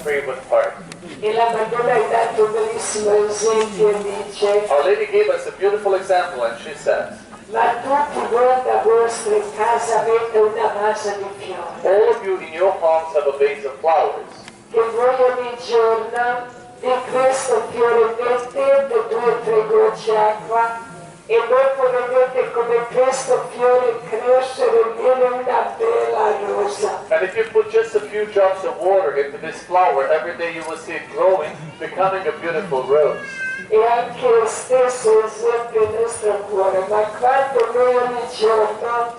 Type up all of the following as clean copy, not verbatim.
Pray with heart. E la Madonna ha dato un bellissimo esempio e dice: Our Lady gave us a beautiful example, and she says, ma tutti voi da vostre case avete una vasa di fiori, all of you in your homes have a vase of flowers. che voi ogni giorno di questo fiore mettete 2 o 3 gocce d'acqua e dopo vedete come questo fiore crescere viene una bella rosa. And if you put just a few drops of water into this flower, every day you will see it growing, becoming a beautiful rose. E anche lo stesso esempio il nostro cuore, ma quando noi ogni giorno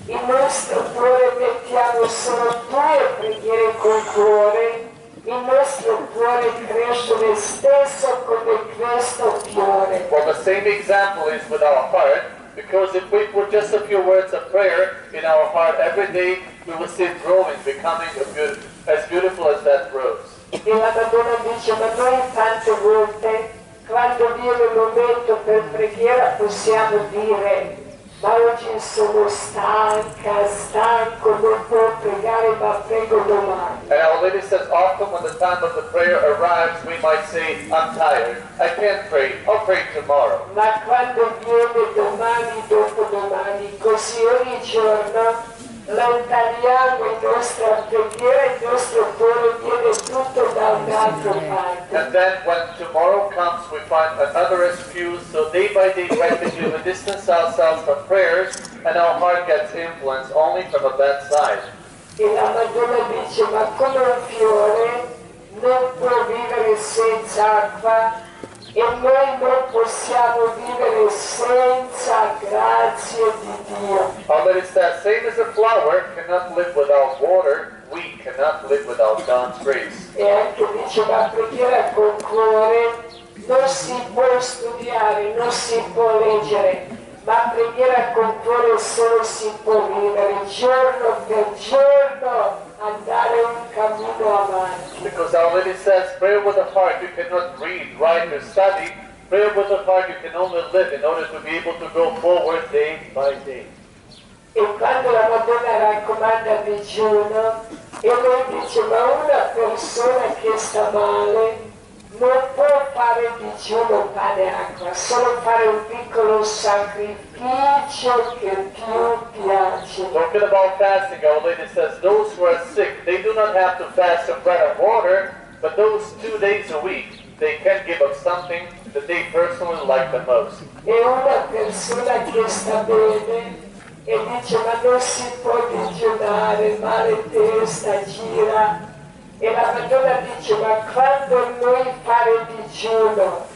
il nostro cuore mettiamo solo 2 preghiere col cuore, il nostro cuore cresce lo stesso come questo fiore. Well, the same example is with our heart, because if we put just a few words of prayer in our heart every day, we will see it growing, becoming as beautiful as that rose. E la Madonna dice, ma noi tante volte, quando viene il momento per preghiera, possiamo dire, ma oggi sono stanco, non può pregare, ma prego domani. And Our Lady says often when the time of the prayer arrives, we might say, I'm tired, I can't pray, I'll pray tomorrow. Ma quando viene domani, dopodomani, così ogni giorno, lontaniamo la nostra preghiera, il nostro cuore viene tutto da un'altra parte. And then when tomorrow comes, we find another excuse, so day by day practically we distance ourselves from prayers, and our heart gets influenced only from a bad side. E la Madonna dice, ma come un fiore non può vivere senza acqua, e noi non possiamo vivere senza grazie di Dio. Our Lady says, same as a flower cannot live without water, we cannot live without God's grace. E anche dice, la preghiera col cuore non si può studiare, non si può leggere, ma preghiera col cuore solo si può vivere giorno per giorno, andare un cammino avanti. Because Our Lady says, prayer with the heart you cannot read, write, or study. Prayer with the heart you can only live in order to be able to go forward day by day. E quando la Madonna raccomanda il digiuno, e lei dice, ma una persona che sta male non può fare digiuno pane e acqua, solo fare un piccolo sacrificio che più piace. Talking about fasting, Our Lady says, those who are sick, they do not have to fast on bread and water, but those 2 days a week, they can give up something that they personally like the most. E una persona che sta bene e dice, ma non si può digiunare, male testa, gira. E la Madonna dice, ma quando noi fare digiuno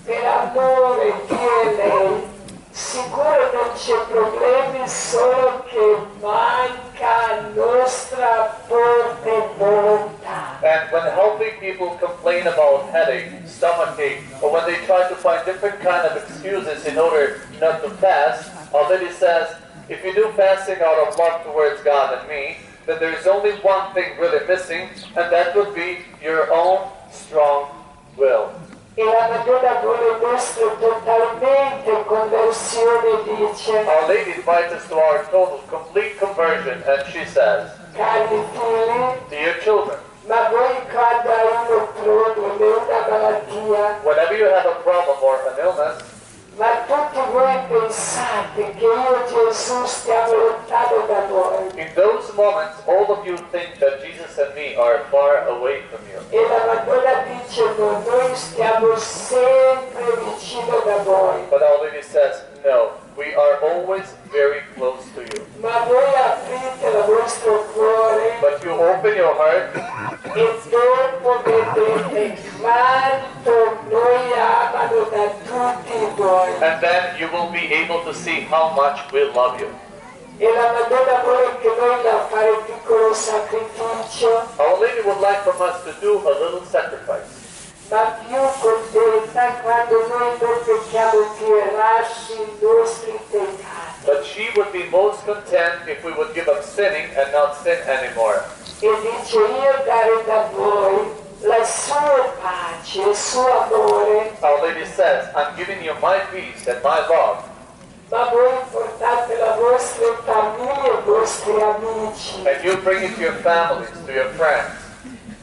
per amore di lei, sicuro non c'è problemi, solo che manca nostra forte volontà. And when healthy people complain about headache, stomachache, or when they try to find different kind of excuses in order not to fast, Our Lady says, if you do fasting out of love towards God and me, then there is only one thing really missing, and that would be your own strong will. E la Madonna vuole nostra totalmente conversione, dice, Our Lady invites us to our total, complete conversion, and she says, cari figli, dear children, ma voi quando hai un problema, una malattia, whenever you have a problem or an illness, ma tutti voi pensate che io e Gesù stiamo lontano da voi. in those moments, all of you think that Jesus and me are far away from you. E la Madonna dice, no, noi stiamo sempre vicino da voi. But Our Lady says, no, we are always very close to you. Ma voi aprite il vostro cuore But you open your heart, e dopo vedete quanto noi amano da tutti voi. and then you will be able to see how much we love you. E la Madonna vuole che noi da fare un piccolo sacrificio, Our Lady would like from us to do a little sacrifice. ma più contenta quando noi non pecchiamo più e lasci i nostri peccati. But she would be most content if we would give up sinning and not sin anymore. E dice, io dare da voi la sua pace, il suo amore, Our Lady says, I'm giving you my peace and my love, ma voi portate la vostra vostre famiglie e ai vostri amici. And you bring it to your families, to your friends.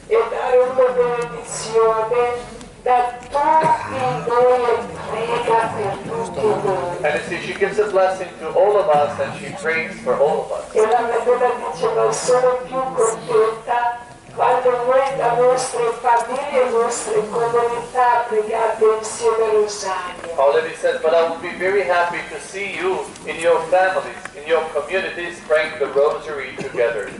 E dare una benedizione da tutti noi e prega per tutti noi. And you see, she gives a blessing to all of us and she prays for all of us. E la Madonna dice, ma sono più contenta quando voi da vostre famiglie e vostre comunità pregate insieme al rosario. Our Lady says, but I will be very happy to see you in your families, in your communities, praying the rosary together.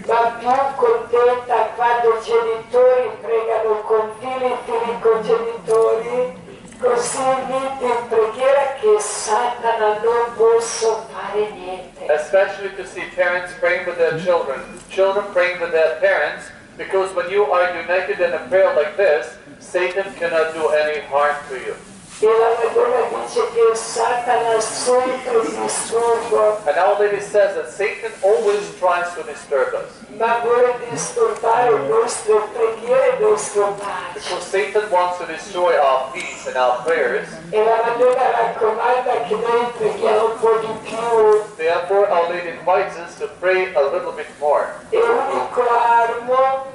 Ma più contenta quando i genitori pregano con figli con genitori, così uniti in preghiera che Satana non possa fare niente. Especially to see parents praying with their children, children praying with their parents, because when you are united in a prayer like this, Satan cannot do any harm to you. E la Madonna dice che Satana sempre disturba, And Our Lady says that Satan always tries to disturb us. ma vuole disturbare le nostre preghiere e il nostro pace. Because Satan wants to destroy our peace and our prayers. E la Madonna raccomanda che noi preghiamo un po' di più. Therefore, Our Lady invites us to pray a little bit more. E l'unico armo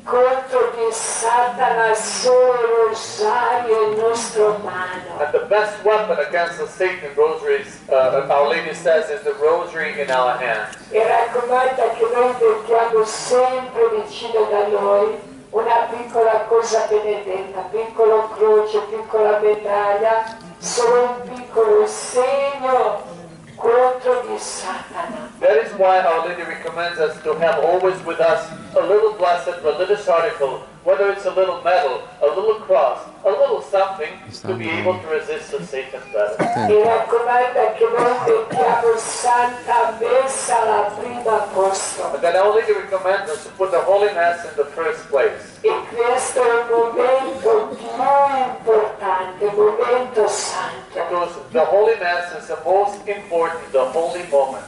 contro di Satana solo il rosario in nostro mano. And the best weapon against the Satan rosaries, Our Lady says, is the rosary in our hands. E raccomanda che noi mettiamo sempre vicino da noi una piccola cosa benedetta, piccola croce, piccola medaglia, solo un piccolo segno contro di Satana. That is why Our Lady recommends us to have always with us a little blessed religious article, whether it's a little medal, a little cross, a little something, to be able to resist the Satan's battle. E raccomanda che noi mettiamo Santa Messa alla prima posto. And then Our Lady recommends us to put the Holy Mass in the first place. E questo è il momento più importante, il momento santo. Because the Holy Mass is the most important, the holy moment.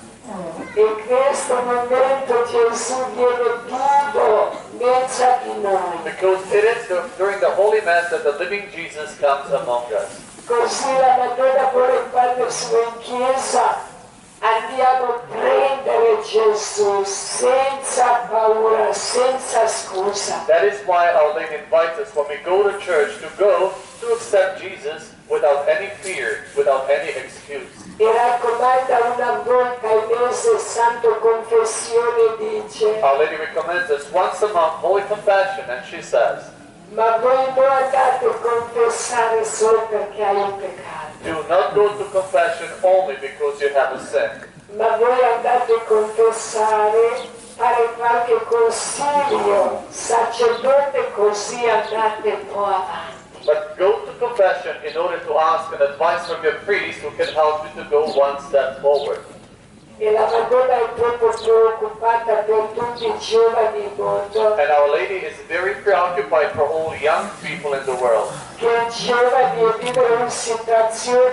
In questo momento Gesù viene vivo mezzo di noi. Because it is during the Holy Mass that the living Jesus comes among us. Così la Madonna vuole quando siamo in chiesa andiamo a prendere Gesù senza paura, senza scusa. That is why Our Lady invites us when we go to church to accept Jesus without any fear, without any excuse. E raccomanda una volta al mese Santo Confessione dice: Our Lady recommends us once a month Holy Confession, and she says, ma voi non andate a confessare solo perché hai un peccato, do not go to confession only because you have a sin, ma voi andate a confessare, fare qualche consiglio, sacerdote, così andate un po' avanti. but go to confession in order to ask an advice from your priest who can help you to go one step forward. E la Madonna è proprio preoccupata per tutti i giovani del mondo, And Our Lady is very preoccupied for all young people in the world. che i giovani vivono una situazione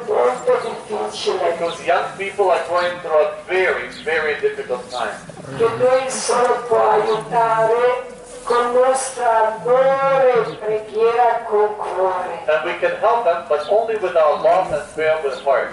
molto difficile, Because young people are going through a very, very difficult time. che noi solo può aiutare con il nostro amore e preghiera con cuore. And we can help them, but only with our love and prayer with heart.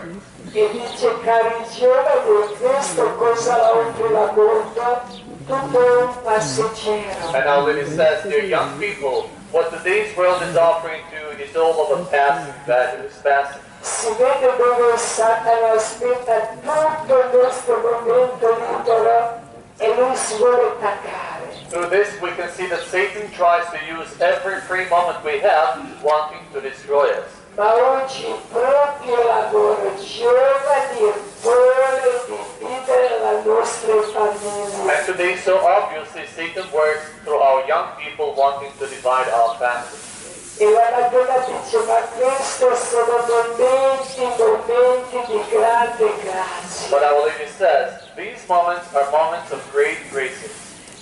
E dice, cari giovani, questo cosa la offre la mondo? Tutto un passeggero. And Our Lady says, dear young people, what today's world is offering to you is all of a passing value, is passing. Si vede dove Satana aspetta tutto il nostro momento libero e lui si vuole attaccare. Through this, we can see that Satan tries to use every free moment we have, wanting to destroy us. Ma oggi proprio l'amore giovani vuole dividere la nostra famiglia. And today, so obviously, Satan works through our young people wanting to divide our families. E la Madonna dice, ma questi sono momenti di grande grazia. But Our Lady says, these moments are moments of great graces.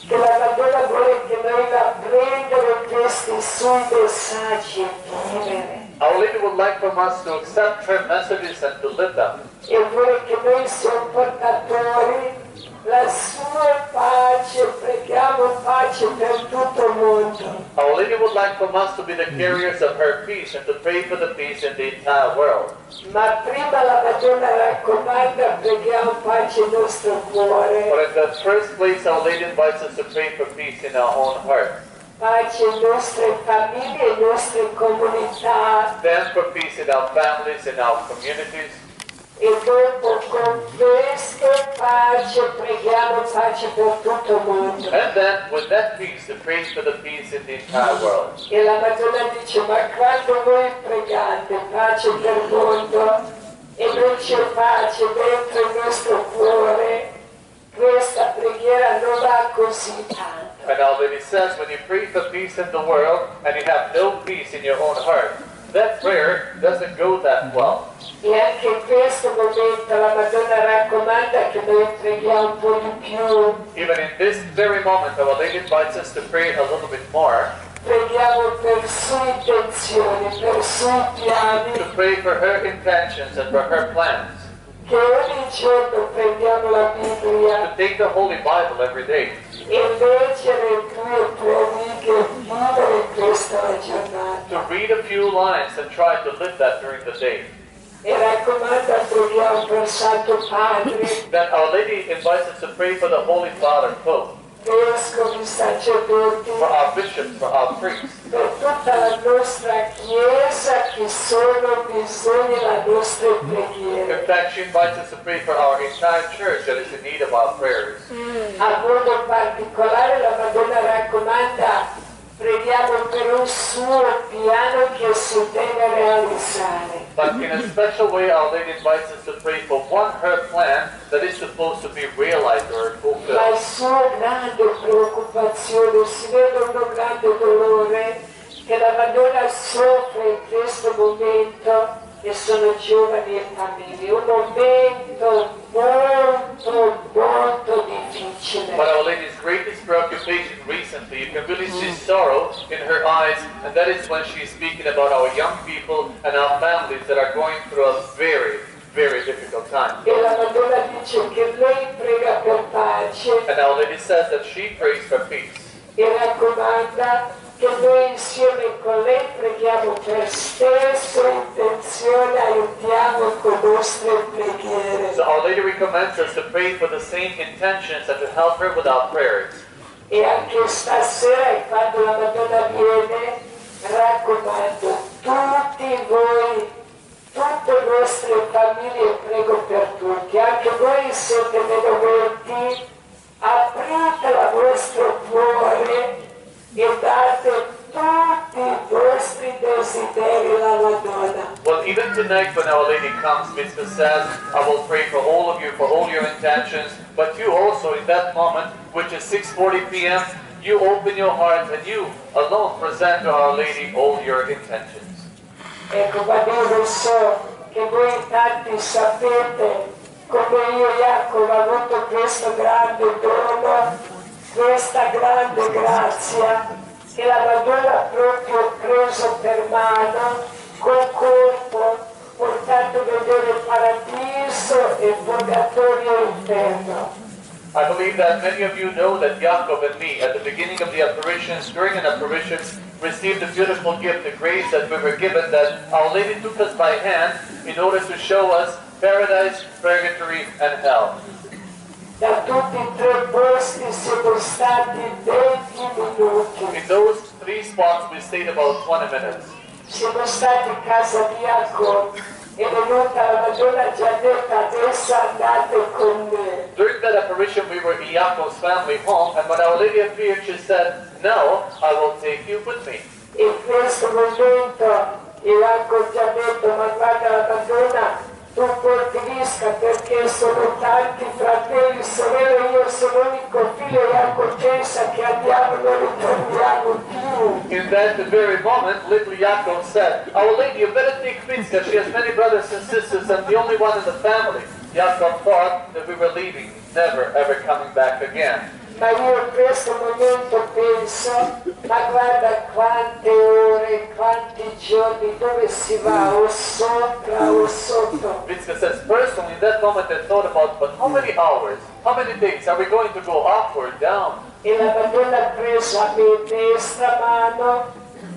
Che la Madonna vuole che noi la prendere questi suoi messaggi e vivere. Our Lady would like from us to accept her messages and to live them. E vuole che noi siamo portatori la sua pace, preghiamo pace per tutto il mondo. Our Lady would like from us to be the carriers of her peace and to pray for the peace in the entire world. Ma prima la Madonna raccomanda, preghiamo pace nel nostro cuore, But in the first place, Our Lady invites us to pray for peace in our own heart. pace in nostre famiglie, in nostre comunità, Then for peace in our families, in our communities. e dopo con questo pace preghiamo pace per tutto il mondo. And then with that peace, to pray for the peace in the entire world. E la Madonna dice, ma quando voi pregate pace per il mondo e non c'è pace dentro il nostro cuore, questa preghiera non va così tanto. And Our Lady says, when you pray for peace in the world and you have no peace in your own heart, that prayer doesn't go that well. E anche in questo momento la Madonna raccomanda che noi preghiamo un po' di più, Even in this very moment, Our Lady invites us to pray a little bit more, preghiamo per sue intenzioni, per sui piani, to pray for her intentions and for her plans, che ogni giorno prendiamo la Bibbia to take the Holy Bible every day, e leggere 2 o 3 righe, vivere questa giornata. to read a few lines and try to live that during the day. E raccomanda, preghiamo per Santo Padre, Then Our Lady invites us to pray for the Holy Father Pope, vescovi, sacerdoti, for our bishops, for our priests, per tutta la nostra Chiesa che sono bisogni delle nostre preghiere. In fact, she invites us to pray for our entire church that is in need of our prayers. A modo particolare la Madonna raccomanda, preghiamo per un suo piano che si deve realizzare. But in a special way, Our Lady invites us to pray for her plan that is supposed to be realized or Ma fulfilled. il suo grande preoccupazione, si vede un grande dolore che la Madonna soffre in questo momento e sono giovani e famiglie, un momento molto difficile. But Our Lady's greatest preoccupation recently, you can really see sorrow in her eyes, and that is when she's speaking about our young people and our families that are going through a very, very difficult time. E la Madonna dice che lei prega per pace And Our Lady says that she prays for peace. e raccomanda che noi insieme con lei preghiamo per stesse intenzioni, aiutiamo con le nostre preghiere. So Our Lady recommends us to pray for the same intentions and to help her with our prayers. E anche stasera, quando la Madonna viene, raccomando tutti voi, tutte le vostre famiglie, prego per tutti, anche voi siete meno molti, aprite il vostro cuore e date tutti i vostri desideri alla Madonna. Well, even tonight when Our Lady comes, Mitzvah says, I will pray for all of you, for all your intentions, but you also in that moment, which is 6:40 p.m., you open your heart and you alone present to Our Lady all your intentions. Ecco, ma io so che voi tanti sapete come io Jacopo ho avuto questo grande dono, questa grande grazia che la Madonna ha proprio preso per mano, col corpo, portato a vedere il paradiso e il purgatorio e l'inferno. I believe that many of you know that Jacob and me, at the beginning of the apparitions, during an apparition, received a beautiful gift, the grace that we were given, that Our Lady took us by hand in order to show us paradise, purgatory, and hell. Da tutti e 3 posti siamo stati 20 minuti. In those 3 spots, we stayed about 20 minutes. Siamo stati in casa di Jacopo e venuta la Madonna ci ha detto adesso andate con me. During that apparition, we were in Jacob's family home, and when Our Lady appeared, she said, "No, I will take you with me." In questo momento Jacopo ci ha detto ma guarda la Madonna tu portisca perché sono tanti fratelli, sorelle, io sono l'unico figlio e Jacopo pensa che andiamo e non ritorniamo più. In that very moment, little Jacob said, "Our Lady, you better take Pinska. She has many brothers and sisters, and the only one in the family." Jacob thought that we were leaving, never ever coming back again. Ma io in questo momento penso, ma guarda quante ore, quanti giorni, dove si va, o sopra o sotto. Pinska says, personally, in that moment I thought about, but how many hours, how many days are we going to go up or down? E la Madonna ha preso a me destra mano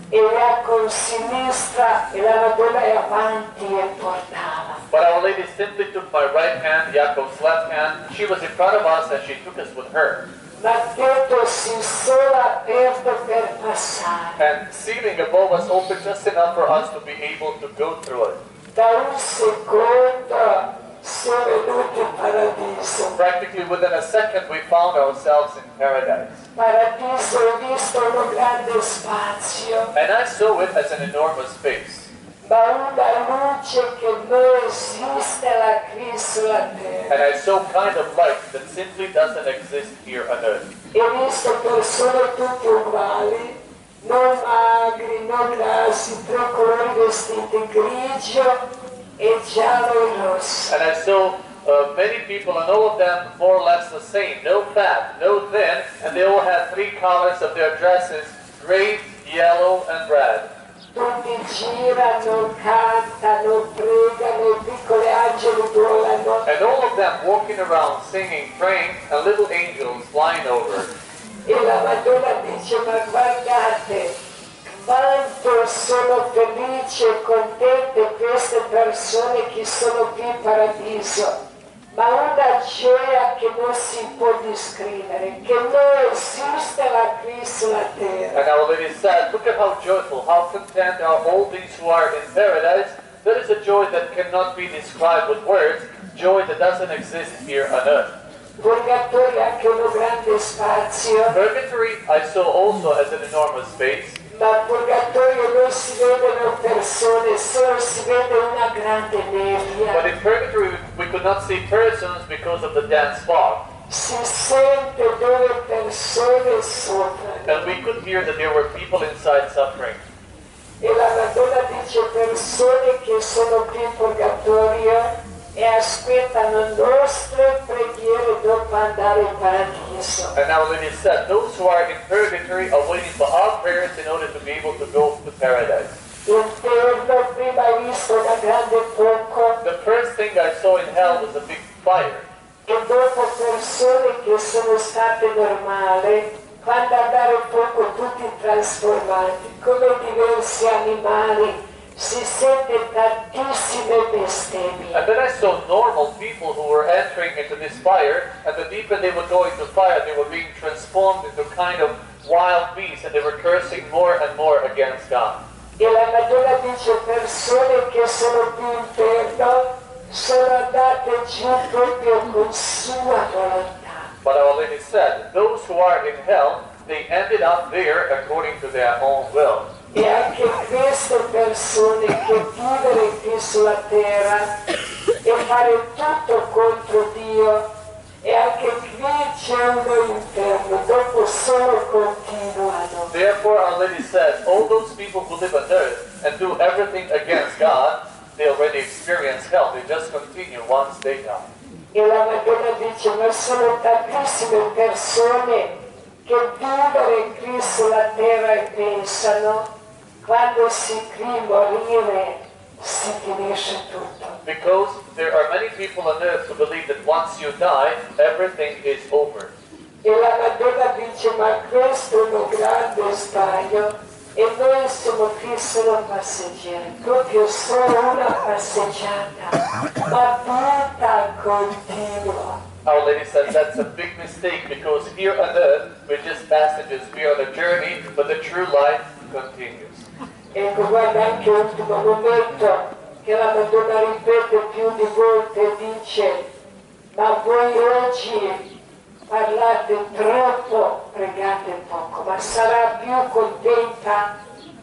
e Jacob sinistra e la Madonna è avanti e portava. But Our Lady simply took my right hand, Jacob's left hand. She was in front of us and she took us with her. Ma detto si solo aperto per passare. And ceiling above us opened just enough for us to be able to go through it. Da un secondo si è venuti in paradiso. Practically within a second we found ourselves in paradise. Paradiso ho visto un grande spazio, And I saw it as an enormous space. ma una luce che non esiste la qui sulla terra. And I saw kind of light that simply doesn't exist here on earth. E ho visto persone tutte uguali, non magri, non grassi, tre colori vestiti, grigio e giallo e rosso. And I saw many people, and all of them more or less the same. No fat, no thin, and they all had three colors of their dresses, gray, yellow, and red. Tutti girano, cantano, pregano, i piccoli angeli volano. And all of them walking around, singing, praying, and little angels flying over. E la Madonna dice, ma guardate, quanto sono felice e contente queste persone che sono qui in paradiso. Ma una gioia che non si può descrivere, che non esiste la qui sulla terra. And Our Lady said, look at how joyful, how content are all these who are in paradise. There is a joy that cannot be described with words, joy that doesn't exist here on earth. Purgatorio è anche un grande spazio, Purgatory I saw also as an enormous space, ma purgatorio non si vedono persone, solo si vede una grande but nebbia. in purgatory we could not see persons because of the dense fog. Si sente dove persone soffrono. And we could hear that there were people inside suffering. E la Madonna dice persone che sono qui in purgatorio e aspettano nostre preghiere dopo andare in paradiso. And Our Lady said, those who are in purgatory are waiting for our prayers in order to be able to go to paradise. L'inferno prima hai visto una grande fuoco The first thing I saw in hell was a big fire. e dopo persone che sono state normali, quando andare in fuoco tutti trasformati, come diversi animali, si sente tantissime bestemmie. And then I saw normal people who were entering into this fire, and the deeper they would go into fire, they were being transformed into kind of wild beasts, and they were cursing more and more against God. E la Madonna dice persone che sono più inferno sono andate giù proprio con sua volontà. But Our Lady said, those who are in hell, they ended up there according to their own will. E anche queste persone che vivere qui sulla terra e fare tutto contro Dio, e anche qui c'è uno inferno, dopo solo continuano. Therefore, Our Lady says, all those people who live on earth and do everything against God, they already experience hell. They just continue once they die. E la Madonna dice, ma sono tantissime persone che vivere qui sulla terra e pensano, quando si qui morire, si finisce tutto. Because there are many people on earth who believe that once you die, everything is over. E la Madonna dice, ma questo è un grande sbaglio e noi siamo qui solo passeggeri, proprio solo una passeggiata, ma vita continua. Our Lady says that's a big mistake because here on earth, we're just passengers. We are on a journey, but the true life continues. Ecco, guarda anche l'ultimo momento che la Madonna ripete più di volte, dice, ma voi oggi parlate troppo, pregate poco, ma sarà più contenta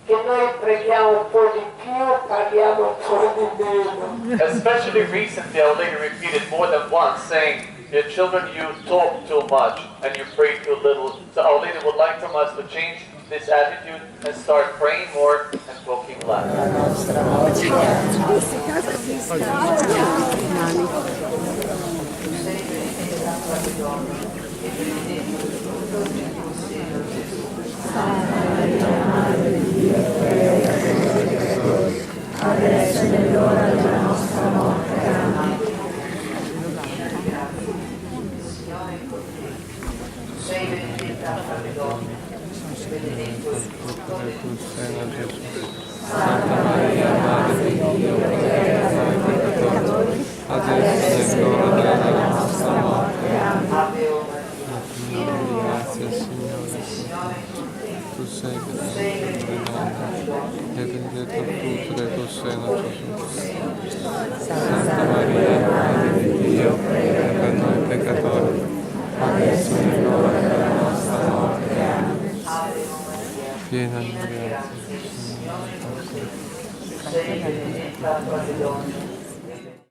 che noi preghiamo un po' di più, parliamo un po' di meno. Especially recently, Our Lady repeated more than once, saying, "Dear children, you talk too much and you pray too little." So Our Lady would like from us to change this attitude and start praying more and talking less. Adesso è l'ora della nostra morte. Amen. l'ora della nostra morte. Grazie Signore, tu sei benedetta e benedetto il frutto del tuo seno, Gesù. Santa Maria, Madre di Dio, prega per noi peccatori, adesso è l'ora della nostra morte. Piena di grazia, sei benedetta tra le donne